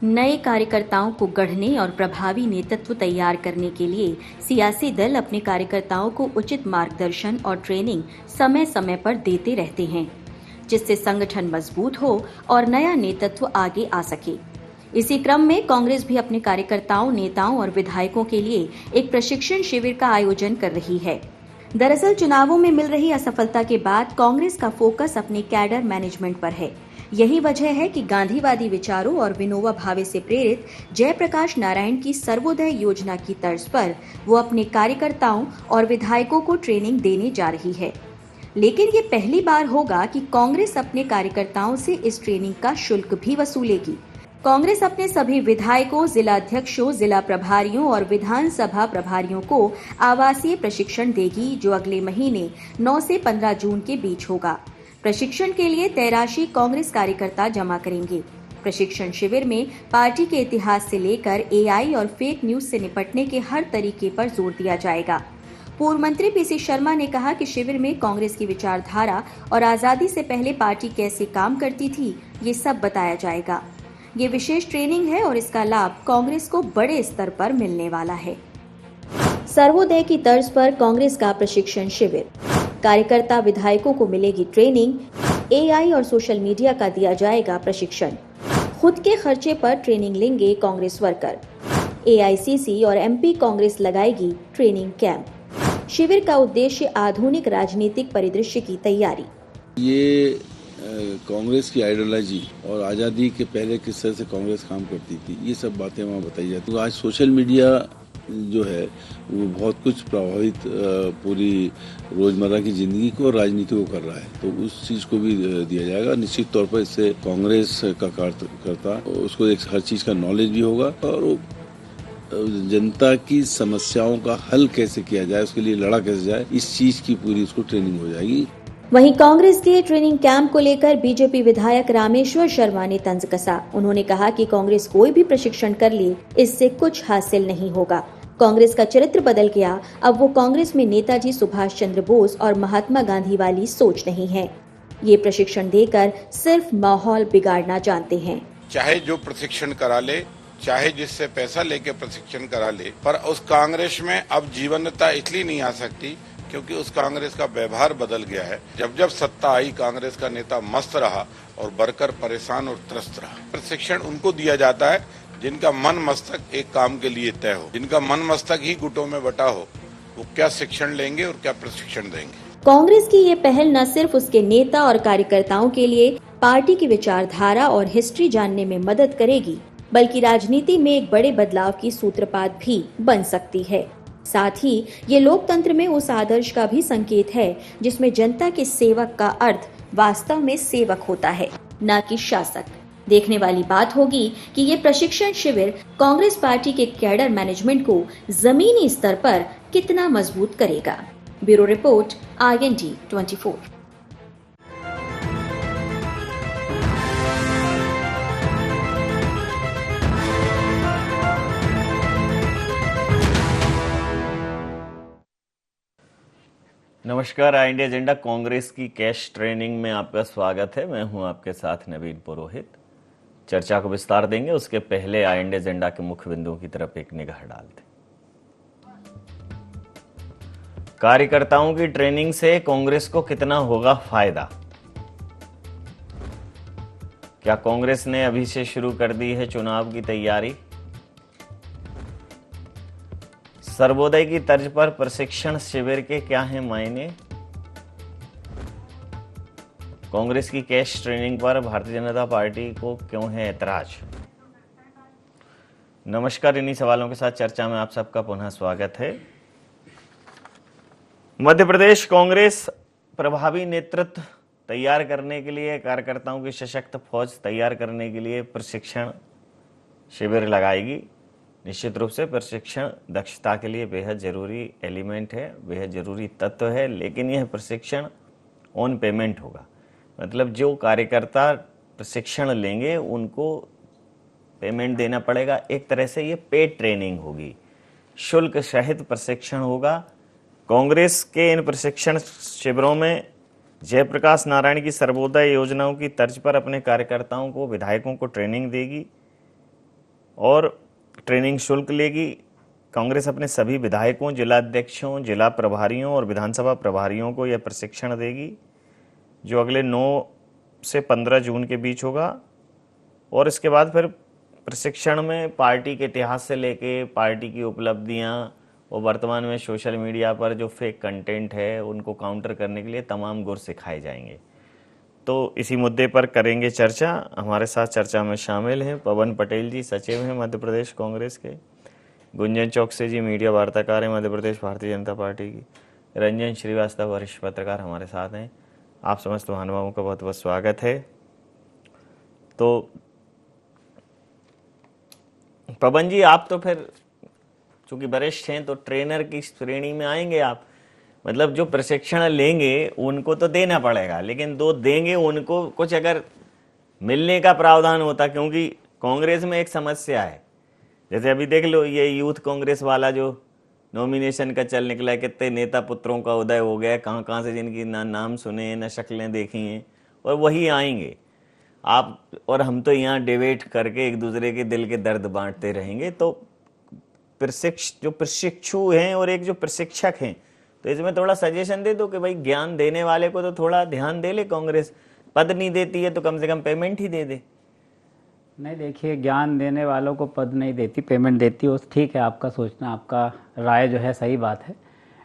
नए कार्यकर्ताओं को गढ़ने और प्रभावी नेतृत्व तैयार करने के लिए सियासी दल अपने कार्यकर्ताओं को उचित मार्गदर्शन और ट्रेनिंग समय समय पर देते रहते हैं, जिससे संगठन मजबूत हो और नया नेतृत्व आगे आ सके। इसी क्रम में कांग्रेस भी अपने कार्यकर्ताओं, नेताओं और विधायकों के लिए एक प्रशिक्षण शिविर का आयोजन कर रही है। दरअसल चुनावों में मिल रही असफलता के बाद कांग्रेस का फोकस अपने कैडर मैनेजमेंट पर है। यही वजह है कि गांधीवादी विचारों और विनोबा भावे से प्रेरित जयप्रकाश नारायण की सर्वोदय योजना की तर्ज पर वो अपने कार्यकर्ताओं और विधायकों को ट्रेनिंग देने जा रही है। लेकिन ये पहली बार होगा कि कांग्रेस अपने कार्यकर्ताओं से इस ट्रेनिंग का शुल्क भी वसूलेगी। कांग्रेस अपने सभी विधायकों, जिला अध्यक्षों, जिला प्रभारियों और विधानसभा प्रभारियों को आवासीय प्रशिक्षण देगी, जो अगले महीने 9 से 15 जून के बीच होगा। प्रशिक्षण के लिए 83 कांग्रेस कार्यकर्ता जमा करेंगे। प्रशिक्षण शिविर में पार्टी के इतिहास से लेकर एआई और फेक न्यूज से निपटने के हर तरीके पर जोर दिया जाएगा। पूर्व मंत्री पीसी शर्मा ने कहा कि शिविर में कांग्रेस की विचारधारा और आजादी से पहले पार्टी कैसे काम करती थी, ये सब बताया जाएगा। ये विशेष ट्रेनिंग है और इसका लाभ कांग्रेस को बड़े स्तर पर मिलने वाला है। सर्वोदय की तर्ज पर कांग्रेस का प्रशिक्षण शिविर, कार्यकर्ता विधायकों को मिलेगी ट्रेनिंग, एआई और सोशल मीडिया का दिया जाएगा प्रशिक्षण। खुद के खर्चे पर ट्रेनिंग लेंगे कांग्रेस वर्कर। एआईसीसी और एमपी कांग्रेस लगाएगी ट्रेनिंग कैंप। शिविर का उद्देश्य आधुनिक राजनीतिक परिदृश्य की तैयारी। ये कांग्रेस की आइडियोलॉजी और आज़ादी के पहले किस तरह से कांग्रेस काम करती थी, ये सब बातें वहाँ बताई जाती। तो आज सोशल मीडिया जो है वो बहुत कुछ प्रभावित पूरी रोजमर्रा की जिंदगी को और राजनीति को कर रहा है, तो उस चीज को भी दिया जाएगा। निश्चित तौर पर इससे कांग्रेस का कार्यकर्ता उसको एक हर चीज का नॉलेज भी होगा और जनता की समस्याओं का हल कैसे किया जाए, उसके लिए लड़ा कैसे जाए, इस चीज की पूरी उसको ट्रेनिंग हो जाएगी। वहीं कांग्रेस के ट्रेनिंग कैंप को लेकर बीजेपी विधायक रामेश्वर शर्मा ने तंज कसा। उन्होंने कहा कि कांग्रेस कोई भी प्रशिक्षण कर ले, इससे कुछ हासिल नहीं होगा। कांग्रेस का चरित्र बदल गया, अब वो कांग्रेस में नेताजी सुभाष चंद्र बोस और महात्मा गांधी वाली सोच नहीं है। ये प्रशिक्षण देकर सिर्फ माहौल बिगाड़ना जानते हैं। चाहे जो प्रशिक्षण करा ले, चाहे जिससे पैसा लेके प्रशिक्षण करा ले, पर उस कांग्रेस में अब जीवंतता इसलिए नहीं आ सकती क्योंकि उस कांग्रेस का व्यवहार बदल गया है। जब जब सत्ता आई, कांग्रेस का नेता मस्त रहा और वर्कर परेशान और त्रस्त रहा। प्रशिक्षण उनको दिया जाता है जिनका मन मस्तक एक काम के लिए तय हो, जिनका मन मस्तक ही गुटों में बटा हो, वो क्या शिक्षण लेंगे और क्या प्रशिक्षण देंगे। कांग्रेस की ये पहल न सिर्फ उसके नेता और कार्यकर्ताओं के लिए पार्टी की विचारधारा और हिस्ट्री जानने में मदद करेगी, बल्कि राजनीति में एक बड़े बदलाव की सूत्रपात भी बन सकती है। साथ ही ये लोकतंत्र में उस आदर्श का भी संकेत है जिसमें जनता के सेवक का अर्थ वास्तव में सेवक होता है, न कि शासक। देखने वाली बात होगी कि ये प्रशिक्षण शिविर कांग्रेस पार्टी के कैडर मैनेजमेंट को जमीनी स्तर पर कितना मजबूत करेगा। Bureau report, IND 24। नमस्कार, IND एजेंडा कांग्रेस की कैश ट्रेनिंग में आपका स्वागत है। मैं हूं आपके साथ नवीन पुरोहित। चर्चा को विस्तार देंगे, उसके पहले IND एजेंडा के मुख्य बिंदुओं की तरफ एक निगाह डालते। कार्यकर्ताओं की ट्रेनिंग से कांग्रेस को कितना होगा फायदा? क्या कांग्रेस ने अभी से शुरू कर दी है चुनाव की तैयारी? सर्वोदय की तर्ज पर प्रशिक्षण शिविर के क्या हैं मायने? कांग्रेस की कैश ट्रेनिंग पर भारतीय जनता पार्टी को क्यों है ऐतराज? नमस्कार, इन्हीं सवालों के साथ चर्चा में आप सबका पुनः स्वागत है। मध्य प्रदेश कांग्रेस प्रभावी नेतृत्व तैयार करने के लिए, कार्यकर्ताओं की सशक्त फौज तैयार करने के लिए प्रशिक्षण शिविर लगाएगी। निश्चित रूप से प्रशिक्षण दक्षता के लिए बेहद जरूरी एलिमेंट है, बेहद जरूरी तत्व है, लेकिन यह प्रशिक्षण ऑन पेमेंट होगा। मतलब जो कार्यकर्ता प्रशिक्षण लेंगे उनको पेमेंट देना पड़ेगा। एक तरह से ये पेड ट्रेनिंग होगी, शुल्क सहित प्रशिक्षण होगा। कांग्रेस के इन प्रशिक्षण शिविरों में जयप्रकाश नारायण की सर्वोदय योजनाओं की तर्ज पर अपने कार्यकर्ताओं को, विधायकों को ट्रेनिंग देगी। और ट्रेनिंग शुल्क लेगी। कांग्रेस अपने सभी विधायकों, जिला अध्यक्षों, जिला प्रभारियों और विधानसभा प्रभारियों को यह प्रशिक्षण देगी, जो अगले 9 से 15 जून के बीच होगा। और इसके बाद फिर प्रशिक्षण में पार्टी के इतिहास से लेके पार्टी की उपलब्धियां और वर्तमान में सोशल मीडिया पर जो फेक कंटेंट है उनको काउंटर करने के लिए तमाम गुर सिखाए जाएंगे। तो इसी मुद्दे पर करेंगे चर्चा। हमारे साथ चर्चा में शामिल हैं पवन पटेल जी, सचिव हैं मध्य प्रदेश कांग्रेस के, गुंजन चौकसे जी मीडिया वार्ताकार हैं मध्य प्रदेश भारतीय जनता पार्टी की, रंजन श्रीवास्तव वरिष्ठ पत्रकार हमारे साथ हैं। आप समस्त महानुभावों का बहुत बहुत स्वागत है। तो पवन जी, आप तो फिर चूंकि वरिष्ठ हैं तो ट्रेनर की श्रेणी में आएंगे आप। मतलब जो प्रशिक्षण लेंगे उनको तो देना पड़ेगा, लेकिन दो देंगे उनको कुछ अगर मिलने का प्रावधान होता, क्योंकि कांग्रेस में एक समस्या है। जैसे अभी देख लो, ये यूथ कांग्रेस वाला जो नॉमिनेशन का चल निकला है, कितने नेता पुत्रों का उदय हो गया, कहाँ कहाँ से जिनकी ना नाम सुने हैं ना शक्लें देखी हैं, और वही आएंगे। आप और हम तो यहाँ डिबेट करके एक दूसरे के दिल के दर्द बांटते रहेंगे। तो जो प्रशिक्षु हैं और एक जो प्रशिक्षक हैं, तो इसमें थोड़ा सजेशन दे दो कि भाई ज्ञान देने वाले को तो थोड़ा ध्यान दे ले कांग्रेस। पद नहीं देती है तो कम से कम पेमेंट ही दे दे। नहीं, देखिए, ज्ञान देने वालों को पद नहीं देती, पेमेंट देती है, ठीक है, आपका सोचना, आपका राय जो है सही बात है।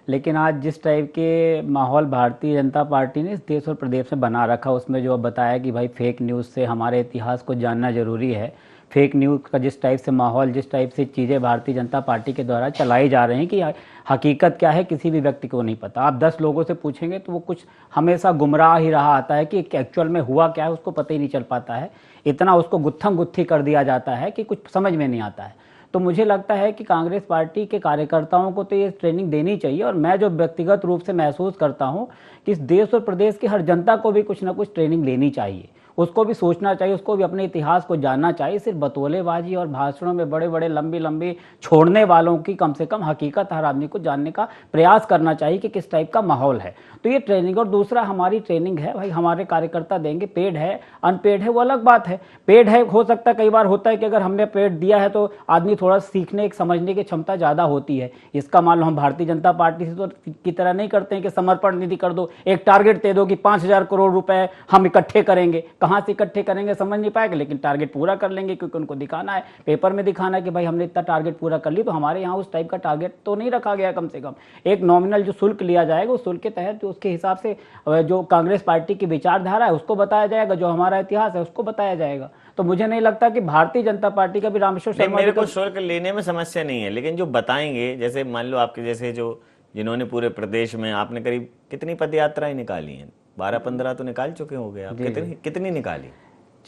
लेकिन आज जिस टाइप के माहौल भारतीय जनता पार्टी ने इस देश और प्रदेश में बना रखा, उसमें जो बताया कि भाई फेक न्यूज़ से हमारे इतिहास को जानना जरूरी है, फेक न्यूज़ का जिस टाइप से माहौल, जिस टाइप से चीज़ें भारतीय जनता पार्टी के द्वारा चलाई जा रही हैं कि हकीकत क्या है किसी भी व्यक्ति को नहीं पता। आप 10 लोगों से पूछेंगे तो वो कुछ हमेशा गुमराह ही रहा आता है कि एक्चुअल में हुआ क्या है उसको पता ही नहीं चल पाता है। इतना उसको गुत्थम गुत्थी कर दिया जाता है कि कुछ समझ में नहीं आता है। तो मुझे लगता है कि कांग्रेस पार्टी के कार्यकर्ताओं को तो ये ट्रेनिंग देनी चाहिए। और मैं जो व्यक्तिगत रूप से महसूस करता हूँ कि इस देश और प्रदेश की हर जनता को भी कुछ ना कुछ ट्रेनिंग लेनी चाहिए, उसको भी सोचना चाहिए, उसको भी अपने इतिहास को जानना चाहिए। सिर्फ बतौलेबाजी और भाषणों में बड़े बड़े लंबी लंबी छोड़ने वालों की कम से कम हकीकत हर आदमी को जानने का प्रयास करना चाहिए कि किस टाइप का माहौल है। तो ये ट्रेनिंग। और दूसरा, हमारी ट्रेनिंग है भाई, हमारे कार्यकर्ता देंगे, पेड है अनपेड है वो अलग बात है। पेड है, हो सकता है कई बार होता है कि अगर हमने पेड दिया है तो आदमी थोड़ा सीखने समझने की क्षमता ज़्यादा होती है। इसका मान लो हम भारतीय जनता पार्टी से तो की तरह नहीं करते हैं कि समर्पण निधि कर दो, एक टारगेट दे दो कि 5,000 करोड़ रुपए हम इकट्ठे करेंगे। कहाँ से इकट्ठे करेंगे समझ नहीं पाएगा, लेकिन टारगेट पूरा कर लेंगे क्योंकि उनको दिखाना है, पेपर में दिखाना है कि भाई हमने इतना टारगेट पूरा कर ली। तो हमारे यहाँ उस टाइप का टारगेट तो नहीं रखा गया। कम से कम एक नॉमिनल जो शुल्क लिया जाएगा उस शुल्क के तहत जो उसके हिसाब से जो कांग्रेस पार्टी की विचारधारा है उसको बताया जाएगा, जो हमारा इतिहास है उसको बताया जाएगा। तो मुझे नहीं लगता कि भारतीय जनता पार्टी का भी रामेश्वर शर्मा, मेरे को शुल्क लेने में समस्या नहीं है, लेकिन जो बताएंगे, जैसे मान लो आपके जैसे जो जिन्होंने पूरे प्रदेश में आपने करीब कितनी पदयात्राएं निकाली हैं, 12-15 तो निकाल चुके हो गए आप। कितनी निकाली?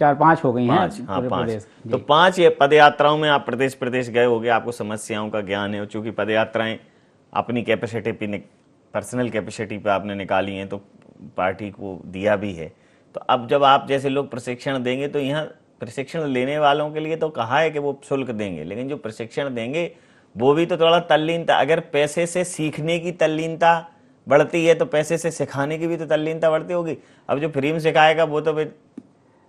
4-5 हो गई हैं। हाँ, 5। तो 5 ये पदयात्राओं में आप प्रदेश प्रदेश गए होगे, आपको समस्याओं का ज्ञान है। चूंकि पदयात्राएं अपनी कैपेसिटी पे, पर्सनल कैपेसिटी पे आपने निकाली हैं, तो पार्टी को दिया भी है। तो अब जब आप जैसे लोग प्रशिक्षण देंगे, तो यहाँ प्रशिक्षण लेने वालों के लिए तो कहा है कि वो शुल्क देंगे, लेकिन जो प्रशिक्षण देंगे वो भी तो थोड़ा तल्लीनता, अगर पैसे से सीखने की तल्लीनता बढ़ती है तो पैसे से सिखाने की भी तो तल्लीनता बढ़ती होगी। अब जो फ्री में सिखाएगा वो तो फिर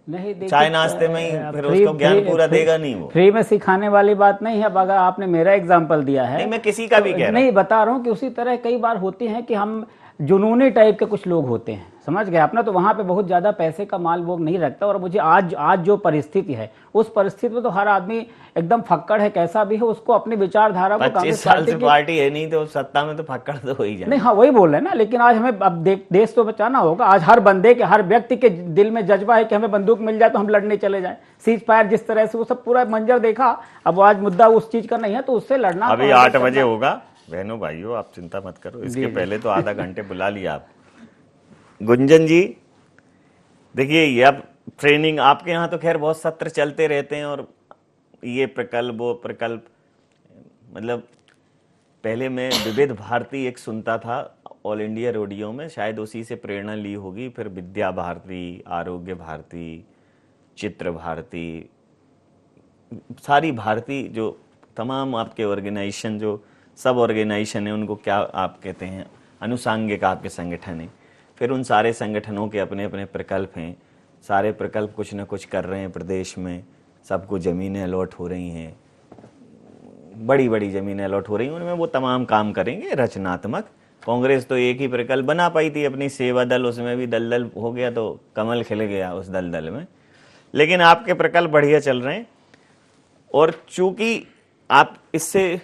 नहीं, चाय नाश्ते में ही फिर उसको ज्ञान पूरा देगा नहीं। वो फ्री में सिखाने वाली बात नहीं है। अब अगर आपने मेरा एग्जांपल दिया है, नहीं, मैं किसी का भी कह रहा नहीं बता रहा हूँ कि उसी तरह कई बार होती है कि हम जुनूनी टाइप के कुछ लोग होते हैं, समझ गए अपना, तो वहां पे बहुत ज्यादा पैसे का माल वो नहीं रखता। और मुझे आज जो परिस्थिति है उस परिस्थिति में तो हर आदमी एकदम फक्कड़ है, कैसा भी है, उसको अपनी विचारधारा को 25 साल से पार्टी है नहीं तो सत्ता में तो फक्कड़ तो हो ही जाए। नहीं, हाँ वही बोल रहे हैं ना। लेकिन आज हमें अब देश तो बचाना होगा। आज हर बंदे के, हर व्यक्ति के दिल में जज्बा है कि हमें बंदूक मिल जाए तो हम लड़ने चले जाएं। सीज फायर जिस तरह से वो सब पूरा मंजर देखा, अब आज मुद्दा उस चीज का नहीं है तो उससे लड़ना। अभी 8 बजे होगा बहनों भाइयों, आप चिंता मत करो, इसके पहले तो आधा घंटे बुला लिया आप। गुंजन जी, देखिए ये अब ट्रेनिंग आपके यहाँ तो खैर बहुत सत्र चलते रहते हैं, और ये प्रकल्प वो प्रकल्प, मतलब पहले मैं विविध भारती एक सुनता था ऑल इंडिया रेडियो में, शायद उसी से प्रेरणा ली होगी। फिर विद्या भारती, आरोग्य भारती, चित्र भारती, सारी भारती, जो तमाम आपके ऑर्गेनाइजेशन, जो सब ऑर्गेनाइजेशन है उनको क्या आप कहते हैं, अनुसांगिक आपके संगठन है। फिर उन सारे संगठनों के अपने अपने प्रकल्प हैं, सारे प्रकल्प कुछ न कुछ कर रहे हैं प्रदेश में, सबको ज़मीनें अलॉट हो रही हैं, बड़ी बड़ी जमीनें अलॉट हो रही हैं, उनमें वो तमाम काम करेंगे रचनात्मक। कांग्रेस तो एक ही प्रकल्प बना पाई थी अपनी सेवा दल, उसमें भी दलदल हो गया तो कमल खिल गया उस दलदल में। लेकिन आपके प्रकल्प बढ़िया चल रहे हैं, और चूंकि आप इससे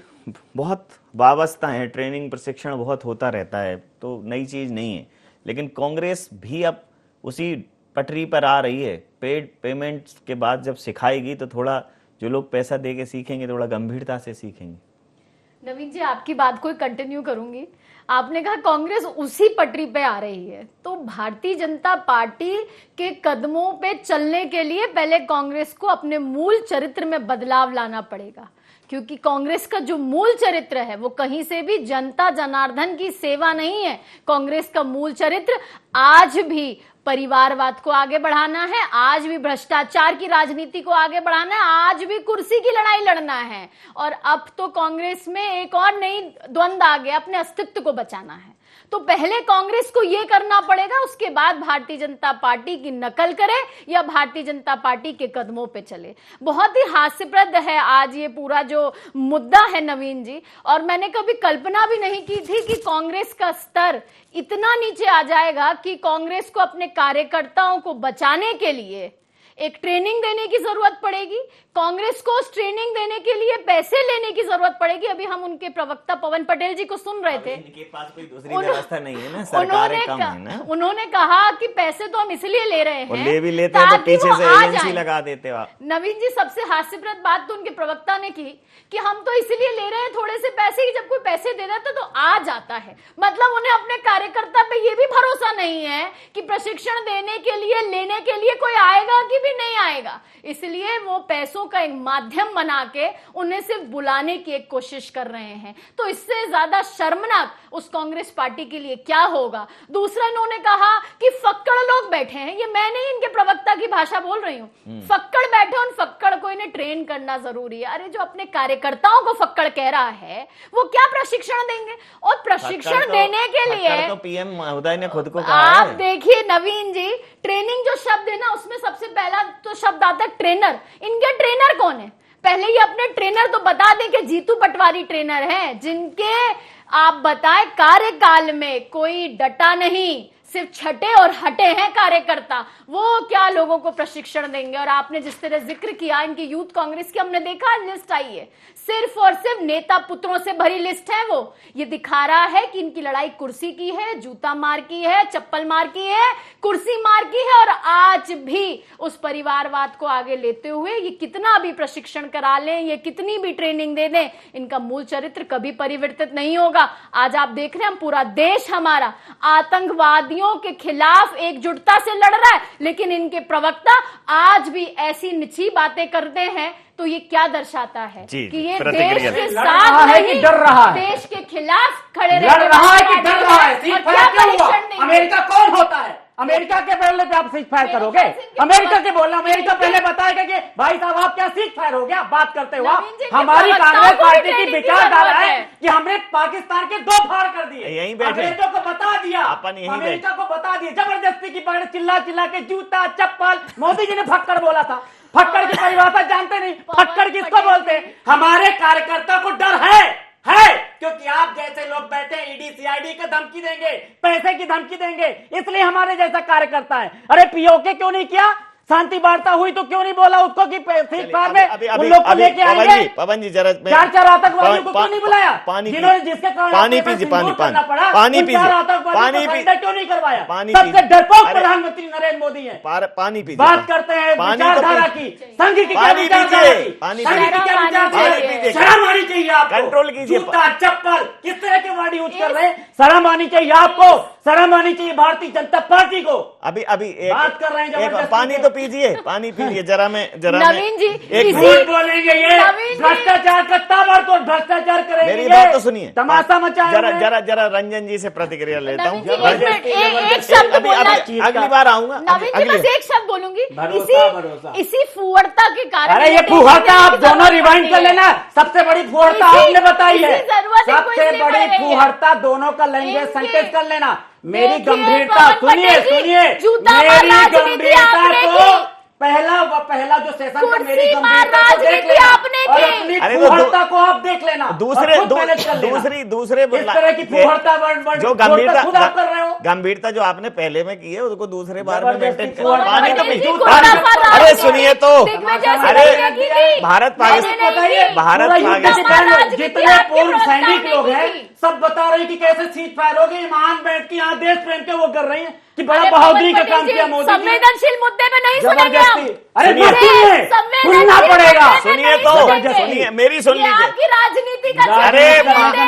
बहुत वाबस्ता हैं, ट्रेनिंग प्रशिक्षण बहुत होता रहता है, तो नई चीज नहीं है। लेकिन कांग्रेस भी अब उसी पटरी पर आ रही है। पेड पेमेंट के बाद जब सिखाएगी तो थोड़ा जो लोग पैसा दे के सीखेंगे थोड़ा गंभीरता से सीखेंगे। नवीन जी, आपकी बात को कंटिन्यू करूंगी। आपने कहा कांग्रेस उसी पटरी पे आ रही है, तो भारतीय जनता पार्टी के कदमों पे चलने के लिए पहले कांग्रेस को अपने मूल चरित्र में बदलाव लाना पड़ेगा, क्योंकि कांग्रेस का जो मूल चरित्र है वो कहीं से भी जनता जनार्दन की सेवा नहीं है। कांग्रेस का मूल चरित्र आज भी परिवारवाद को आगे बढ़ाना है, आज भी भ्रष्टाचार की राजनीति को आगे बढ़ाना है, आज भी कुर्सी की लड़ाई लड़ना है। और अब तो कांग्रेस में एक और नई द्वंद आ गया, अपने अस्तित्व को बचाना है। तो पहले कांग्रेस को यह करना पड़ेगा, उसके बाद भारतीय जनता पार्टी की नकल करे या भारतीय जनता पार्टी के कदमों पे चले। बहुत ही हास्यप्रद है आज ये पूरा जो मुद्दा है नवीन जी, और मैंने कभी कल्पना भी नहीं की थी कि कांग्रेस का स्तर इतना नीचे आ जाएगा कि कांग्रेस को अपने कार्यकर्ताओं को बचाने के लिए एक ट्रेनिंग देने की जरूरत पड़ेगी, कांग्रेस को उस ट्रेनिंग देने के लिए पैसे लेने की जरूरत पड़ेगी। अभी हम उनके प्रवक्ता पवन पटेल जी को सुन रहे थे, इनके पास कोई दूसरी व्यवस्था नहीं है ना, सरकारें कम है ना। उन्होंने कहा कि पैसे तो हम इसलिए ले रहे हैं, ले भी लेते हैं तो पीछे से एजेंसी लगा देते हो आप। नवीन जी, सबसे हास्यप्रद बात तो उनके प्रवक्ता ने की कि हम तो इसलिए ले रहे हैं थोड़े से पैसे, जब कोई पैसे दे देता तो आ जाता है। मतलब उन्हें अपने कार्यकर्ता पे ये भी भरोसा नहीं है कि प्रशिक्षण देने के लिए लेने के लिए कोई आएगा कि भी नहीं आएगा, इसलिए वो पैसों का एक माध्यम बना के उन्हें सिर्फ बुलाने की एक कोशिश कर रहे हैं। तो इससे ज्यादा शर्मनाक उस कांग्रेस पार्टी के लिए क्या होगा। दूसरा, इन्होंने कहा कि फक्कड़ लोग बैठे हैं, ये मैं नहीं इनके प्रवक्ता की भाषा बोल रही हूं, फक्कड़ बैठे, उन फक्कड़ को इन्हें ट्रेन करना जरूरी है। अरे जो अपने कार्यकर्ताओं को फक्कड़ कह रहा है वो क्या प्रशिक्षण देंगे? और प्रशिक्षण देने के लिए तो पीएम महोदय ने खुद को कहा आप है। देखिए नवीन जी, ट्रेनिंग जो शब्द है ना, उसमें सबसे पहला तो शब्द आता है ट्रेनर। इनके ट्रेनर कौन है? पहले ये अपने ट्रेनर तो बता दें कि जीतू पटवारी ट्रेनर हैं, जिनके आप बताएं कार्यकाल में कोई डटा नहीं, सिर्फ छटे और हटे हैं कार्यकर्ता, वो क्या लोगों को प्रशिक्षण देंगे। और आपने जिस तरह जिक्र किया इनकी यूथ कांग्रेस की, हमने देखा लिस्ट आई है, सिर्फ और सिर्फ नेता पुत्रों से भरी लिस्ट है। वो ये दिखा रहा है कि इनकी लड़ाई कुर्सी की है, जूता मार की है, चप्पल मार की है, कुर्सी मार की है। और आज भी उस परिवारवाद को आगे लेते हुए ये कितना भी प्रशिक्षण करा लें, ये कितनी भी ट्रेनिंग दे दें, इनका मूल चरित्र कभी परिवर्तित नहीं होगा। आज आप देख रहे हैं, पूरा देश हमारा आतंकवादियों के खिलाफ एकजुटता से लड़ रहा है, लेकिन इनके प्रवक्ता आज भी ऐसी निची बातें करते हैं। तो ये क्या दर्शाता है कि ये देश के साथ नहीं, डर रहा है, देश के खिलाफ खड़े लड़ रहा है कि डर रहा है। और सीज क्या फायर क्यों हुआ? परीक्षण नहीं? अमेरिका कौन होता है? अमेरिका के बोलने पे आप सीज फायर करोगे? अमेरिका के बोलना, अमेरिका पहले बताएगा कि भाई साहब आप क्या सीज फायर हो गया? बात करते हुआ हमारी कांग्रेस पार्टी की विचारधारा है कि हमने पाकिस्तान के 2 फाड़ कर दिए, यहीं बैठे अमेरिका को बता दिया, अपन यहीं अमेरिका को बता दिया, जबरदस्ती की पकड़, चिल्ला चिल्ला के जूता चप्पल। मोदी जी ने फक्कड़ बोला था, फक्कड़ की परिभाषा जानते नहीं, फक्कड़ किसको बोलते हैं? हमारे कार्यकर्ता को डर है क्योंकि आप जैसे लोग बैठे ईडी सीआईडी को धमकी देंगे, पैसे की धमकी देंगे, इसलिए हमारे जैसा कार्यकर्ता है। अरे पीओके क्यों नहीं किया? शांति वार्ता हुई तो क्यों नहीं बोला उसको कि सीट पार में उन लोग को लेके आएंगे? पवन जी जरा 4 आतंकवादियों को क्यों नहीं बुलाया? जिन्होंने जिसके कारण पानी पीजिए, पानी पीजिए, पानी पीजिए, क्यों नहीं करवाया? सबसे डरपोक प्रधानमंत्री नरेंद्र मोदी है। पानी पीजिए। बात करते हैं विचारधारा की, संघ की क्या विचारधारा की, शर्म आनी चाहिए आपको। कंट्रोल कीजिए। जूता चप्पल किस तरह के वर्ड यूज कर रहे हैं? शर्म आनी चाहिए आपको, शर्म आनी चाहिए भारतीय जनता पार्टी को। अभी बात कर रहे हैं, पानी तो पीजिए, पानी पीजिए जरा नवीन जी एक झूठ बोलेंगे, ये भ्रष्टाचार का ताबड़तोड़ भ्रष्टाचार करेंगे। मेरी बात तो सुनिए, तमाशा मचाया। जरा रंजन जी से प्रतिक्रिया लेता हूँ। एक शब्द बोलना, अगली बार आऊंगा। नवीन जी बस एक शब्द बोलूंगी, इसी फुहड़ता के कारण। अरे ये फुहड़ता आप दोनों रिवाइंड कर लेना, सबसे बड़ी फुहड़ता आपने बताई है, सबसे बड़ी फुहड़ता दोनों का लैंग्वेज सेंटेंस कर लेना। मेरी गंभीरता सुनिए, मेरी गंभीरता को पहला जो सेशन था मेरी कुर्सी मार राजनीति आपने और की। अपनी अरे तो फूहड़ता को आप देख लेना, दूसरे और खुद मैनेज कर लेना। दूसरे इस तरह की फूहड़ता जो खुद आप कर रहे हो। गंभीरता जो आपने पहले में की है उसको दूसरे बार में जबरदस्ती मेंटेन फूहड़ कर पानी तो पटेल जी नहीं। को दफा अरे राजनीति सुनिए तो, दिग्विजय सिंह अरे ने की थी। भारत मैंने नहीं पाकिस्तान की। भारत पूरा युद्ध पाकिस्तान के जितने आपके पूर्व प्रस्ताव सैनिक ने लोग की हैं थी। सब बता रहे हैं कि कैसे सीज फायर हो गई, ईमान बैठ के यहाँ देश प्रेम के वो कर रही है कि बड़ा अरे बहादुरी का पवन काम पटेल किया जी, मोदी जी ने। संवेदनशील मुद्दे पे नहीं सुनेंगे हम। जबरदस्ती, अरे सुनिए। सुनिए, सुनना पड़ेगा। सुनिए तो, सुनिए, मेरी सुन ये लीजिए। आपकी राजनीति का अरे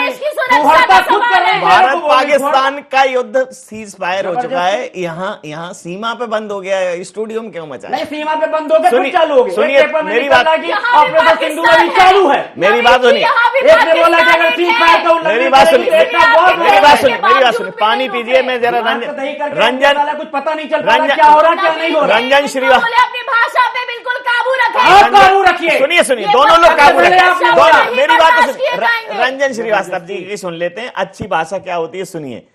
देश की सुरक्षा फूहड़ता का खुद कर सवाल रहे है। हैं। भारत पाकिस्तान का युद्ध सीज फायर हो चुका है, यहाँ सीमा पे बंद हो गया है, स्टूडियो में क्यों मचा नहीं है? सीमा पे बंद हो गए फिर सुनिए, चालू हो गए। सुनिए, एक पेपर में मेरी निकल बात- रहा है कि यहाँ भी ऑपरेशन सिंदूर अभी पाकिस्तान चालू है। मेरी बात सुनिए, यहाँ भी एक ने बोला कि अगर सीज फायर का उल्लंघन मेरी बात सुनिए, करेगी तो एक का बहुत मेरी बात सुनिए, के मेरी बात बावजूद सुनिए, भी पानी नहीं पीजिए। मैं जरा रंजन कुछ पता नहीं चल पा रहा रंजन- क्या हो रहा क्या नहीं हो रहा। रंजन श्रीवास्तव। बोले अपनी भाषा पे बिल्कुल काबू रखें। आप काबू रखिए। सुनिए सुनिए, ये दोनों लोग बात काबू पहले रखें। आप शब्द दोनों- नहीं मेरी बात तो बर्दाश्त किए सुनिए। जाएंगे। रंजन श्रीवास्तव जी की सुन लेते हैं, अच्छी भाषा क्या होती है सुनिए।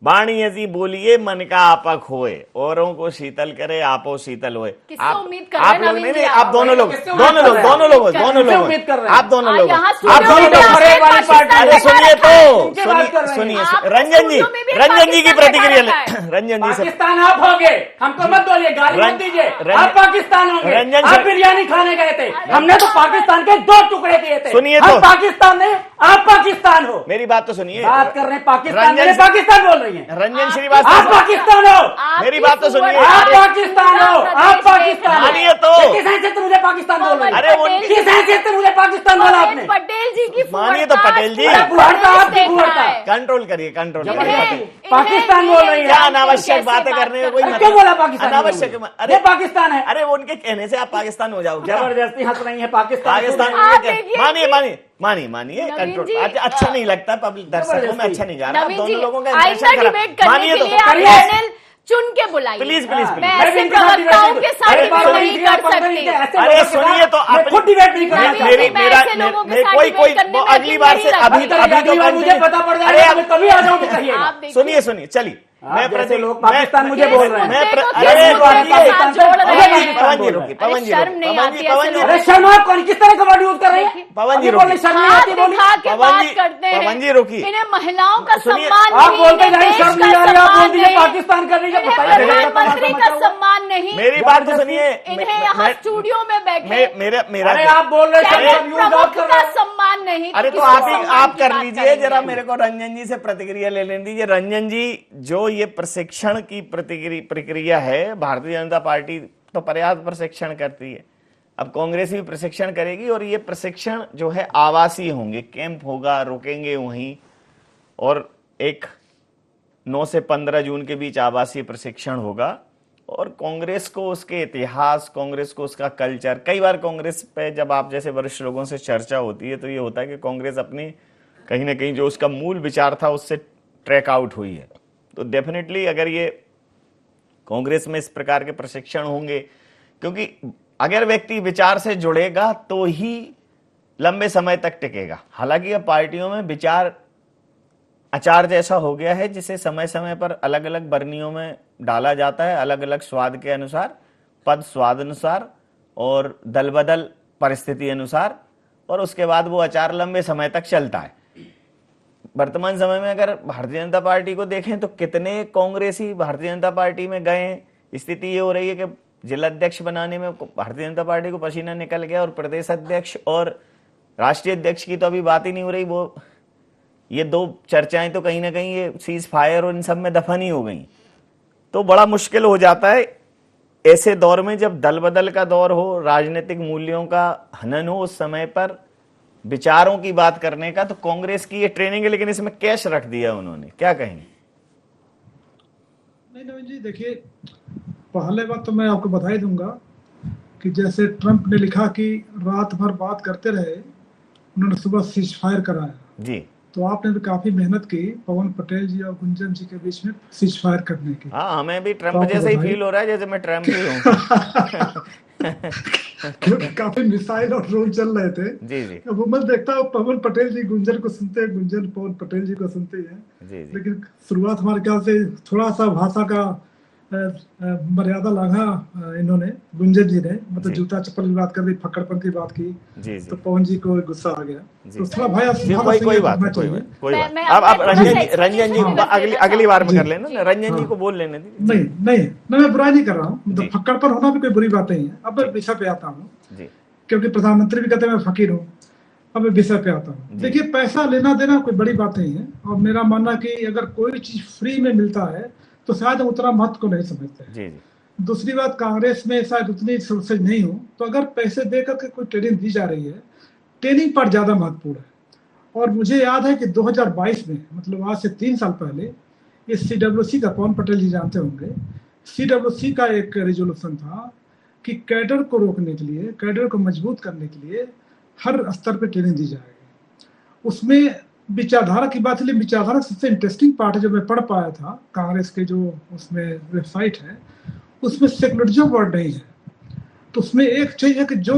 वाणी ऐसी बोलिए मन का आपक होए, औरों को शीतल करे आपो शीतल होए। किससे आप उम्मीद कर रहे आप हैं लोग नवीन नहीं जी नहीं, आप? आप दोनों लोग किससे दोनों उम्मीद लोग कर रहे हैं? दोनों लोग किससे दोनों लोग उम्मीद कर रहे हैं? आप दोनों लोग यहाँ आप स्टूडियो दोनों में लोग आपने बड़े वाली पार्टी- अरे पाकिस्तान सुनिए का रखा है। तो, इनके बात कर रहे हैं। सुनिए आपने रंजन जी, स्टूडियो में भी रंजन जी की पाकिस्तान प्रतिक्रिया का रखा है। रंजन जी से पाकिस्तान आप होंगे, हमको मत बोलिए, गाली मत दीजिए। आप पाकिस्तान होंगे, रंजन आप सर- बिरयानी खाने गए थे, हमने तो पाकिस्तान के 2 टुकड़े किए थे। सुनिए हम तो। पाकिस्तान नहीं, आप पाकिस्तान हो। मेरी बात तो सुनिए। बात कर रहे हैं पाकिस्तान, रंजन मेरे सर- पाकिस्तान बोल रही हैं। रंजन आप श्रीवास्तव पाकिस्तान हो, मेरी बात तो सुनिए। आप अरे- पाकिस्तान हो, आप पाकिस्तान हो। मानिए तो। किस हैसियत से मुझे पाकिस्तान बोल रही हैं? अरे उनकी- किस हैसियत से मुझे पाकिस्तान बोला आपने? पटेल जी की मानिए तो पटेल जी। पूरा फुहड़ता आपकी प्रदेश फुहड़ता। देखा है। कंट्रोल करिए, कंट्रोल करिए। इन्हें- पाकिस्तान बोल रही है। क्या इन्हें अनावश्यक कैसे बातें बात करने में कोई करते हैं? क्यों बोला पाकिस्तान? अनावश्यक ये पाकिस्तान है। अरे वो उनके कहने से आप पाकिस्तान हो जाओगे क्या? जबरदस्ती हंस रही है पाकिस्तान। पाकिस्तान आप में देखिए मानिए कि- मानिए मानिए मानिए नवीन कंट्रोल जी, अच्छा नहीं लगता, पब्लिक दर्शकों में अच्छा नहीं जा रहा। आप नवीन जी, दोनों लोगों का आइंदा इंप्रेशन खराब। डिबेट करने मानिए के तो लिए आप करिए। पैनल चुन के बुलाइए। प्लीज प्लीज मैं प्लीज। ऐसे प्रवक्ताओं के साथ डिबेट नहीं कर सकती। अरे सुनिए तो मैं खुद डिबेट नहीं करना नवीन चाहता। जी, मेरी मैं मेरा ऐसे लोगों के मेरे साथ कोई डिबेट कोई करने वो में अगली यकीन बार नहीं से रखती। अभी अगली बार मुझे पता पड़ अरे जाएगा, आप- मैं कभी आ जाऊँ तो कहिएगा। आप देखिए। सुनिए सुनिए चलिए मैं जैसे प्रति लोग पाकिस्तान मुझे बोल रहे हैं। मैं मुद्दे को अरे किस मुद्दे रुकिए, के साथ जोड़ रहे अरे हैं? पवन जी रुकिए, अरे पवन जी शर्म नहीं पवन आती जी ऐसे पवन जी लोगों अरे शर्म आप कौन किस तरह का वर्ड यूज कर रहे हैं? पवन जी अभी बोलने रुकिए। शर्म नहीं हाथ आती बोली। दिखा के पवन बात जी- करते हैं। पवन जी रुकिए। इन्हें महिलाओं का सुनिए, सम्मान आप नहीं, बोलते इन्हें जाइए देश शर्म का नहीं आ रही, आप सम्मान बोल दीजिए नहीं, पाकिस्तान कर लीजिए, इन्हें बताइए प्रधानमंत्री का सम्मान नहीं। मेरी बात तो सुनिए। इन्हें यहाँ स्टूडियो में बैठे मेरा अरे आप बोल रहे हैं कैबिनेट शर्म यूज आप प्रमुख कर का रहे हैं। सम्मान नहीं। अरे तो किसी आप ही सम्मान आप की कर बात लीजिए, करेंगे? जरा मेरे को रंजन जी से प्रतिक्रिया ले लेने दीजिए। रंजन जी, जो ये प्रशिक्षण की प्रक्रिया है, भारतीय जनता पार्टी तो पर्याप्त प्रशिक्षण करती है, अब कांग्रेस भी प्रशिक्षण करेगी और ये प्रशिक्षण जो है आवासीय होंगे, कैंप होगा, रुकेंगे वहीं, और एक 9 से 15 जून के बीच आवासीय प्रशिक्षण होगा। और कांग्रेस को उसके इतिहास, कांग्रेस को उसका कल्चर, कई बार कांग्रेस पे जब आप जैसे वरिष्ठ लोगों से चर्चा होती है तो ये होता है कि कांग्रेस अपनी कहीं ना कहीं जो उसका मूल विचार था उससे ट्रैक आउट हुई है। तो डेफिनेटली अगर ये कांग्रेस में इस प्रकार के प्रशिक्षण होंगे, क्योंकि अगर व्यक्ति विचार से जुड़ेगा तो ही लंबे समय तक टिकेगा। हालांकि अब पार्टियों में विचार अचार जैसा हो गया है, जिसे समय समय पर अलग अलग बरनियों में डाला जाता है, अलग अलग स्वाद के अनुसार, पद स्वाद अनुसार और दल बदल परिस्थिति अनुसार, और उसके बाद वो अचार लंबे समय तक चलता है। वर्तमान समय में अगर भारतीय जनता पार्टी को देखें तो कितने कांग्रेसी भारतीय जनता पार्टी में गए हैं। स्थिति ये हो रही है कि जिला अध्यक्ष बनाने में भारतीय जनता पार्टी को पसीना निकल गया, और प्रदेश अध्यक्ष और राष्ट्रीय अध्यक्ष की तो अभी बात ही नहीं हो रही। वो ये 2 चर्चाएं तो कहीं ना कहीं ये सीज फायर और इन सब में दफन ही हो गई। तो बड़ा मुश्किल हो जाता है ऐसे दौर में, जब दल बदल का दौर हो, राजनीतिक मूल्यों का हनन हो, उस समय पर विचारों की बात करने का। तो कांग्रेस की ये ट्रेनिंग है, लेकिन इसमें कैश रख दिया उन्होंने, क्या कहेंगे? नहीं नवीन जी, देखिए पहले बात तो मैं आपको बता ही दूंगा कि जैसे ट्रंप ने लिखा कि रात भर बात करते रहे, उन्होंने सुबह सीज फायर कराया जी। तो आपने भी काफी मेहनत की पवन पटेल जी और गुंजन जी के बीच में सीज फायर करने की। हाँ, हमें भी ट्रंप तो जैसा ही बताइए। फील हो रहा है जैसे मैं ट्रंप ही हूँ। क्योंकि काफी मिसाइल और ड्रोन चल रहे थे। जी जी अब मैं देखता हूँ पवन पटेल जी गुंजन को सुनते हैं, गुंजन पवन पटेल जी को सुनते हैं, जी जी। लेकिन शुरुआत हमारे ख्याल से थोड़ा सा भाषा का मर्यादा लांघा इन्होंने, गुंजन जी ने, मतलब जी। जूता चप्पल की बात कर दी, फक्कड़पन की बात की, जी तो जी पवन जी को गुस्सा आ गया। जी। तो थोड़ा भैया जी, थोड़ा कोई बात रखना नहीं, कोई चाहिए। बात कोई बात। मैं अब थोड़ा रंजन सा जी, रंजन जी explanation भी अगली देना अगली बार में जी, कर लेना ना, रंजन जी हाँ। को बोल लेने दीजिए। नहीं नहीं, मैं बुराई नहीं कर रहा हूँ, मतलब जी। फक्कड़पन होना भी कोई बुरी बात नहीं है। अब मैं जी। विषय पे आता हूँ, जी क्योंकि प्रधानमंत्री भी कहते हैं मैं फकीर हूँ। अब मैं विषय पे आता हूँ। जी। देखिए, पैसा लेना देना कोई बड़ी बात नहीं है, और मेरा मानना कि अगर कोई चीज फ्री में मिलता है तो शायद हम उतना महत्व को नहीं समझते हैं। जी जी दूसरी बात, कांग्रेस में शायद उतनी सोर्सेज नहीं हो, तो अगर पैसे दे करके कोई ट्रेनिंग दी जा रही है, ट्रेनिंग पर ज्यादा महत्वपूर्ण है। और मुझे याद है कि 2022 में, मतलब आज से 3 साल पहले, ये CWC का, पवन पटेल जी जानते होंगे, CWC का एक रेजोल्यूशन था कि कैडर को रोकने के लिए, कैडर को मजबूत करने के लिए हर स्तर पर ट्रेनिंग दी जाएगी। उसमें विचारधारा की बात, चलिए विचारधारा सबसे इंटरेस्टिंग पार्ट है जो मैं पढ़ पाया था कांग्रेस के जो उसमें वेबसाइट है, उसमें सेकुलरिज्म वर्ड नहीं है। तो उसमें एक चीज है कि जो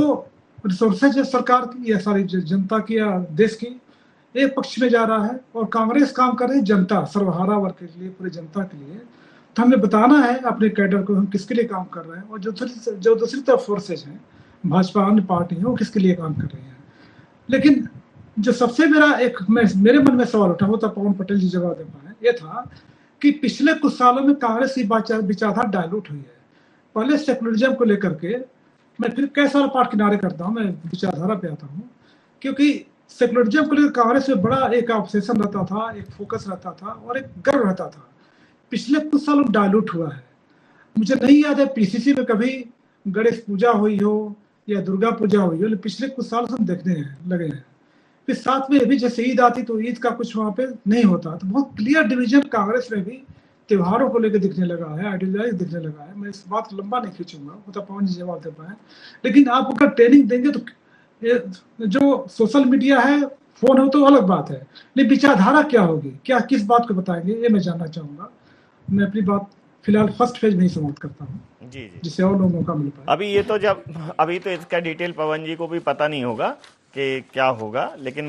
रिसोर्सेज है सरकार की या सारी जनता की या देश की, एक पक्ष में जा रहा है, और कांग्रेस काम कर रही है जनता, सर्वहारा वर्ग के लिए, पूरी जनता के लिए। तो हमें बताना है अपने कैडर को हम किसके लिए काम कर रहे हैं, और जो दूसरी तरफ फोर्सेज हैं, भाजपा अन्य पार्टी है, वो किसके लिए काम कर रही है। लेकिन जो सबसे मेरे मन में सवाल उठा, वो था पवन पटेल जी जवाब दे पाए, ये था कि पिछले कुछ सालों में कांग्रेस की विचारधारा डायलूट हुई है। पहले सेकुलरिज्म को लेकर के, मैं फिर कई सारा पार्ट किनारे करता हूँ, मैं विचारधारा पे आता हूँ, क्योंकि सेकुलरिज्म को लेकर कांग्रेस में बड़ा एक ऑब्सेशन रहता था, एक फोकस रहता था, और एक गर्व रहता था। पिछले कुछ सालों डायलूट हुआ है। मुझे नहीं याद है PCC में कभी गणेश पूजा हुई हो या दुर्गा पूजा हुई हो, लेकिन पिछले कुछ साल से हम देखने लगे हैं। फिर साथ में अभी जैसे ईद आती तो ईद का कुछ वहां पे नहीं होता, तो बहुत क्लियर डिवीजन कांग्रेस में भी त्योहारों को लेकर दिखने लगा है, आइडियोलॉजी दिखने लगा है। मैं इस बात को लंबा नहीं खींचूंगा, वो तो पवन जी जवाब दे पाए। लेकिन आप अगर ट्रेनिंग देंगे तो जो सोशल मीडिया है, फोन हो तो अलग बात है, लेकिन विचारधारा क्या होगी, क्या किस बात को बताएंगे, ये मैं जानना चाहूंगा। मैं अपनी बात फिलहाल फर्स्ट फेज में ही समाप्त करता हूँ, जी जी। जिससे और लोगों को मौका मिल पाए। अभी तो इसका डिटेल पवन जी को भी पता नहीं होगा कि क्या होगा, लेकिन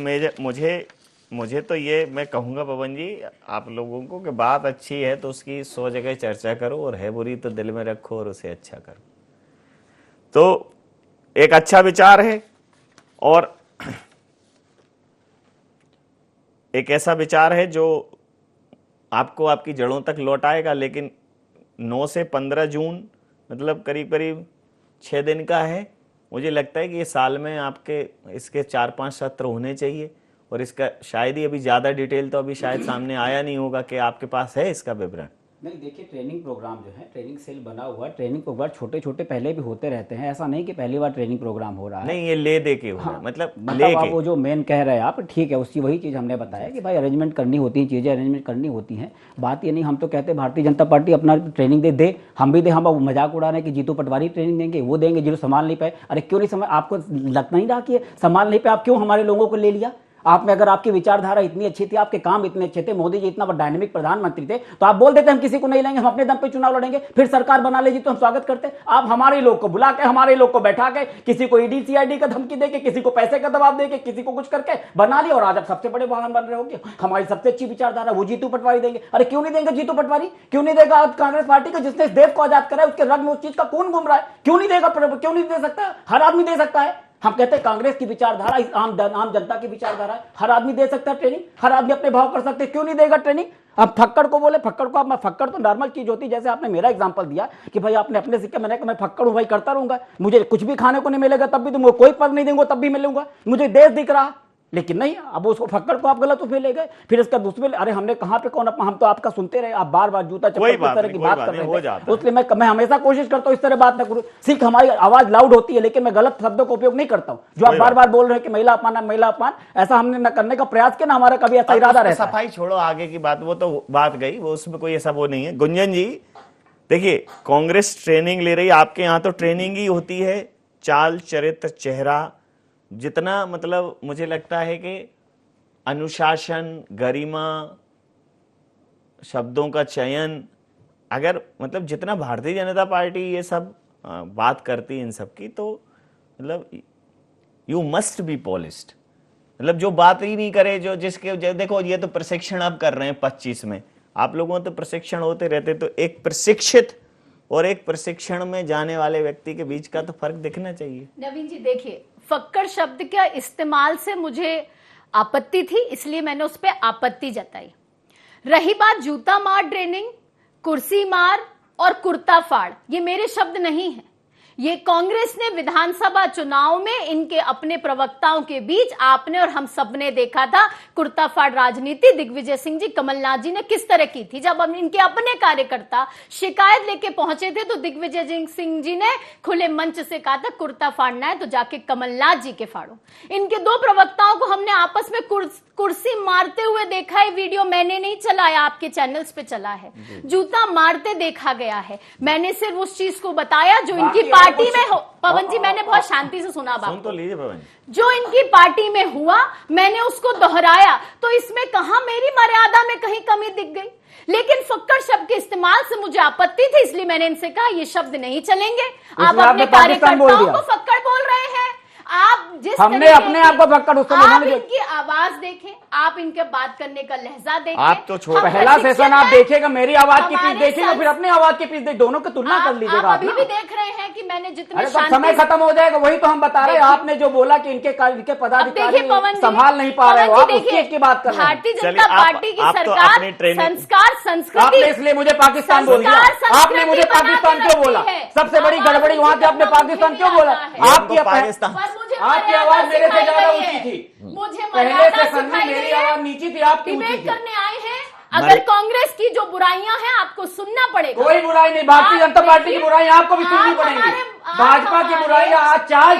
मुझे तो ये मैं कहूँगा पवन जी आप लोगों को कि बात अच्छी है तो उसकी 100 जगह चर्चा करो, और है बुरी तो दिल में रखो और उसे अच्छा करो। तो एक अच्छा विचार है, और एक ऐसा विचार है जो आपको आपकी जड़ों तक लौटाएगा। लेकिन 9 से 15 जून मतलब करीब करीब 6 दिन का है। मुझे लगता है कि ये साल में आपके इसके 4-5 सत्र होने चाहिए, और इसका शायद ही अभी ज़्यादा डिटेल तो अभी शायद सामने आया नहीं होगा कि आपके पास है इसका विवरण। नहीं, देखिए ट्रेनिंग प्रोग्राम जो है, ट्रेनिंग सेल बना हुआ है। ट्रेनिंग प्रोग्राम छोटे छोटे पहले भी होते रहते हैं, ऐसा नहीं कि पहली बार ट्रेनिंग प्रोग्राम हो रहा है। नहीं, ये ले दे के हो रहा है, हाँ, मतलब ले आप के। वो जो मेन कह रहे हैं आप, ठीक है, उसकी वही चीज़ हमने बताया कि भाई अरेंजमेंट करनी होती है, चीज़ें अरेंजमेंट करनी होती हैं। बात ये नहीं, हम तो कहते हैं भारतीय जनता पार्टी अपना ट्रेनिंग दे, हम भी दे। हम अब मजाक उड़ा रहे हैं कि जीतू पटवारी ट्रेनिंग देंगे, वो देंगे जो संभाल नहीं पाए। अरे क्यों नहीं संभाल, आपको लगता नहीं रहा कि संभाल नहीं पाए, आप क्यों हमारे लोगों को ले लिया? आप में अगर आपकी विचारधारा इतनी अच्छी थी, आपके काम इतने अच्छे थे, मोदी जी इतना बड़ा डायनेमिक प्रधानमंत्री थे, तो आप बोल देते हम किसी को नहीं लेंगे, हम अपने दम पे चुनाव लड़ेंगे, फिर सरकार बना ले जी तो हम स्वागत करते। आप हमारे लोग को बुला के, हमारे लोग को बैठा के, किसी को ईडी सीआईडी का धमकी देके, किसी को पैसे का दबाव देके, किसी को कुछ करके बना लिया, और आज आप सबसे बड़े वाहन बन रहे होंगे। हमारी सबसे अच्छी विचारधारा वो जीतू पटवारी देंगे। अरे क्यों नहीं देंगे जीतू पटवारी? क्यों नहीं देगा कांग्रेस पार्टी को, जिसने इस देश को आजाद करा है, उसके रंग में उस चीज का खून घूम रहा है? क्यों नहीं देगा? क्यों नहीं दे सकता? हर आदमी दे सकता है। हम कहते हैं कांग्रेस की विचारधारा आम जनता की विचारधारा है, हर आदमी दे सकता है ट्रेनिंग, हर आदमी अपने भाव कर सकते हैं, क्यों नहीं देगा ट्रेनिंग? अब फक्कड़ को बोले, फक्कड़ को आप, फक्कड़ तो नॉर्मल चीज होती है। जैसे आपने मेरा एग्जांपल दिया कि भाई आपने अपने सिक्के, मैंने कहा मैं फक्कड़ हूं भाई, करता रहूंगा, मुझे कुछ भी खाने को नहीं मिलेगा तब भी तुमको कोई पद नहीं दूंगा तब भी मिलूंगा, मुझे देश दिख रहा। लेकिन नहीं, अब उसको फक्कड़ को आप गलत उसमें ले गए, फिर इसका दूसरे, अरे हमने कहां पे कौन, हम तो आपका सुनते रहे, आप बार बार जूता चप्पल इस तरह की बात कर रहे थे, इसलिए मैं हमेशा कोशिश करता हूं इस तरह बात ना करूं। सिर्फ हमारी आवाज लाउड होती है, लेकिन मैं गलत शब्दों का उपयोग नहीं करता हूं। जो आप बार बार बोल रहे हैं कि महिला अपमान, महिला अपमान, ऐसा हमने न करने का प्रयास किया, ना हमारा कभी ऐसा इरादा रहता है। सफाई छोड़ो, आगे की बात, वो तो बात गई, वो उसमें कोई ऐसा वो नहीं है। गुंजन जी देखिए, कांग्रेस ट्रेनिंग ले रही, आपके यहाँ तो ट्रेनिंग ही होती है चाल चरित्र चेहरा, जितना मतलब मुझे लगता है कि अनुशासन, गरिमा, शब्दों का चयन, अगर मतलब जितना भारतीय जनता पार्टी ये सब बात करती है इन सब की, तो मतलब यू मस्ट बी पॉलिश्ड। मतलब जो बात ही नहीं करे, जो देखो ये तो प्रशिक्षण अब कर रहे हैं 25 में, आप लोगों तो प्रशिक्षण होते रहते, तो एक प्रशिक्षित और एक प्रशिक्षण में जाने वाले व्यक्ति के बीच का तो फर्क दिखना चाहिए। नवीन जी देखिए, फक्कड़ शब्द के इस्तेमाल से मुझे आपत्ति थी, इसलिए मैंने उस पर आपत्ति जताई। रही बात जूता मार ट्रेनिंग, कुर्सी मार और कुर्ता फाड़, ये मेरे शब्द नहीं है। ये कांग्रेस ने विधानसभा चुनाव में इनके अपने प्रवक्ताओं के बीच आपने और हम सबने देखा था कुर्ता फाड़ राजनीति दिग्विजय सिंह जी, कमलनाथ जी ने किस तरह की थी। जब हम इनके अपने कार्यकर्ता शिकायत लेके पहुंचे थे तो दिग्विजय सिंह जी ने खुले मंच से कहा था कुर्ता फाड़ना है तो जाके कमलनाथ जी के फाड़ो। इनके दो प्रवक्ताओं को हमने आपस में कुर्सी मारते हुए देखा है, वीडियो मैंने नहीं चलाया, आपके चैनल्स पे चला है। जूता मारते देखा गया है। मैंने सिर्फ उस चीज को बताया जो इनकी पार्टी में हो। पवन जी मैंने बहुत शांति से सुना, बात तो लीजिए पवन। जो इनकी पार्टी में हुआ मैंने उसको दोहराया, तो इसमें कहां मेरी मर्यादा में कहीं कमी दिख गई। लेकिन फक्कड़ शब्द के इस्तेमाल से मुझे आपत्ति थी, इसलिए मैंने इनसे कहा ये शब्द नहीं चलेंगे। आप अपने कार्यकर्ताओं को फक्कड़ बोल रहे हैं। आप जिस हमने अपने आप को फक्कड़ उस समय आप इनकी आवाज देखें, आप इनके बात करने का लहजा देखें। आप तो छोड़, पहला सेशन आप देखिएगा, मेरी आवाज की पीस देखिएगा, फिर अपनी आवाज की पीस देख, दोनों की तुलना कर लीजिएगा। आप अभी भी देख रहे हैं कि मैंने जितने समय खत्म हो जाएगा, वही तो हम बता रहे हैं। आपने जो बोला कि इनके पदाधिकारी संभाल नहीं पा रहे हो, आप उसकी बात कर रहे हैं। भारतीय जनता पार्टी की सरकार संस्कार संस्कृति, इसलिए मुझे पाकिस्तान बोल दिया। आपने मुझे पाकिस्तान क्यों बोला? सबसे बड़ी गड़बड़ी वहां से आपने पाकिस्तान क्यों बोला? आपकी आवाज मेरे से ज्यादा ऊंची थी। मुझे पहले सेशन में मेरी आवाज नीची थी, आपकी ऊंची थी। करने आए हैं, अगर कांग्रेस की जो बुराइयां हैं आपको सुनना पड़ेगा। कोई बुराई नहीं, भारतीय जनता पार्टी की बुराई आपको भी सुननी पड़ेगी। भाजपा की बुराई आज चाल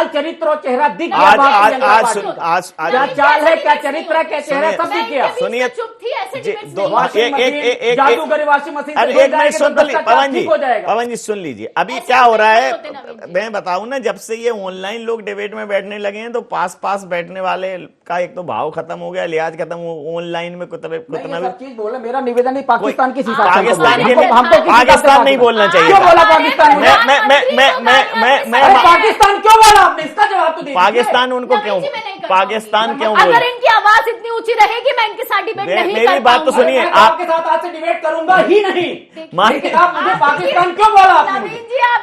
चरित्र और चेहरा दिख गया। आज क्या चाल है, क्या चरित्र है, क्या चेहरा, सब दिख गया। सुनिए, चुप थी, ऐसे जादूगरी वाशिंग मशीन पवन जी सुन लीजिए। अभी क्या हो रहा है मैं बताऊं ना, जब से ये ऑनलाइन लोग डिबेट में बैठने लगे हैं तो पास बैठने वाले का एक तो भाव खत्म हो गया, लिहाज खत्म हो, ऑनलाइन में कुछ चीज बोला। मेरा निवेदन नहीं, पाकिस्तान की पाकिस्तान नहीं बोलना चाहिए। क्यों बोला पाकिस्तान? पाकिस्तान क्यों बोला आपने? इसका जवाब तो दीजिए। पाकिस्तान उनको क्यों, पाकिस्तान क्यों बोला? अगर इनकी आवाज इतनी ऊंची रहेगी मैं इनके साथ डिबेट नहीं कर मेरी बात तो सुनिए। आपके साथ आज से डिबेट करूंगा ही नहीं। आप मुझे पाकिस्तान क्यों बोला आपने?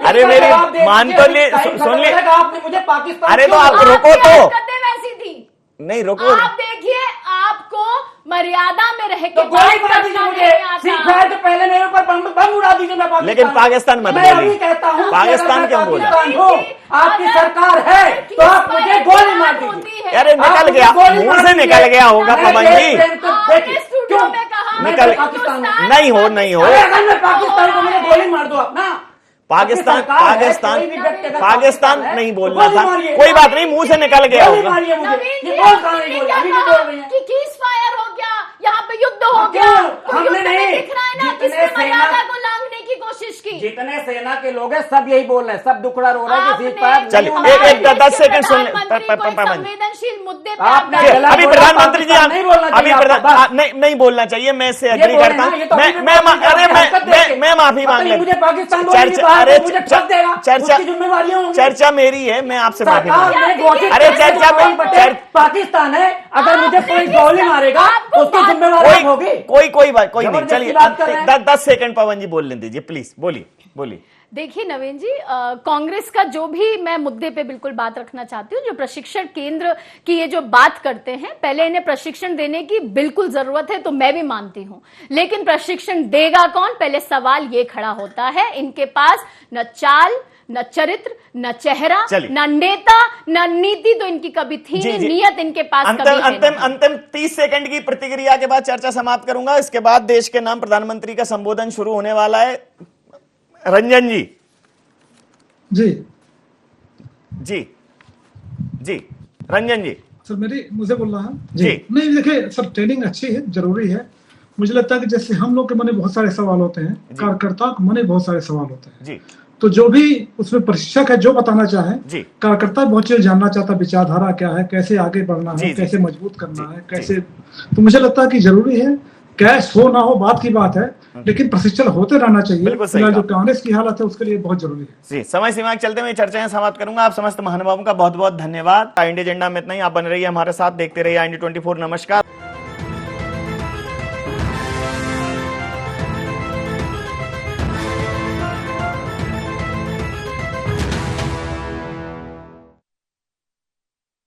अरे मेरी मान तो ले, सुन ले। आपने मुझे पाकिस्तान, अरे तो आप रुको तो, वैसी थी नहीं रुको। आप देखिए, आपको मर्यादा में रह के तो गोली मार दीजिए मुझे, सिर्फ तो पहले मेरे ऊपर बम उड़ा दीजिए। मैं लेकिन पाकिस्तान मत मैं अभी कहता हूँ, पाकिस्तान क्यों बोला? आपकी सरकार है तो आप मुझे गोली मार दीजिए। अरे निकल गया, मुंह से निकल गया होगा पवन जी। क्यों निकल नहीं हो अगर मैं पाकिस्तान को मुझे गोली मार दो आप ना। पाकिस्तान नहीं बोलना था, कोई बात नहीं, मुंह से निकल गया होगा। फायर हो गया, यहाँ पे युद्ध हो गया, हमने नहीं, दिख रहा है ना किसने मर्यादा को लांघने की कोशिश की। जितने सेना के लोग हैं सब यही बोल रहे हैं, सब दुखड़ा रो रहा है। चलिए एक 10 सेकंड सुन, संवेदनशील मुद्दे पे अभी प्रधानमंत्री जी अभी नहीं बोलना चाहिए, मैं इससे एग्री करता हूँ। मैं माफी मांग लेता हूँ। मुझे पाकिस्तान चर्चा मेरी है, मैं आपसे माफी अरे चर्चा में पाकिस्तान है, अगर मुझे कोई गोली मारेगा तो उसकी जिम्मेवारी होगी। कोई बात कोई नहीं। चलिए 10 सेकंड पवन जी बोलने दीजिए प्लीज, बोलिए। देखिए नवीन जी, कांग्रेस का जो भी मैं मुद्दे पे बिल्कुल बात रखना चाहती हूँ, जो प्रशिक्षण केंद्र की ये जो बात करते हैं, पहले इन्हें प्रशिक्षण देने की बिल्कुल जरूरत है तो मैं भी मानती हूँ, लेकिन प्रशिक्षण देगा कौन? पहले सवाल ये खड़ा होता है, इनके पास न चाल, न चरित्र, न चेहरा, न नेता, न नीति तो इनकी कभी थी नहीं, नियत इनके पास अंतिम 30 सेकंड की प्रतिक्रिया के बाद चर्चा समाप्त करूंगा। इसके बाद देश के नाम प्रधानमंत्री का संबोधन शुरू होने वाला है। रंजन जी रंजन जी सर, मुझे बोलना है जी। नहीं देखिए सर, ट्रेनिंग अच्छी है, जरूरी है। मुझे लगता है कि जैसे हम लोग के मन में बहुत सारे सवाल होते हैं, कार्यकर्ताओं के मन में बहुत सारे सवाल होते हैं जी। तो जो भी उसमें प्रशिक्षक है जो बताना चाहे, कार्यकर्ता बहुत चीज जानना चाहता, विचारधारा क्या है, कैसे आगे बढ़ना है, कैसे मजबूत करना है, कैसे। तो मुझे लगता है कि जरूरी है, कैश हो ना हो बात की बात है, लेकिन प्रशिक्षण होते रहना चाहिए। जो कांग्रेस की हालत है उसके लिए बहुत जरूरी है जी। समय सीमा चलते हुए चर्चाएं समाप्त करूंगा। आप समस्त महानुभावों का बहुत बहुत धन्यवाद। इंडिया एजेंडा में इतना ही, आप बन रही है हमारे साथ, देखते रहिए IND 24। नमस्कार।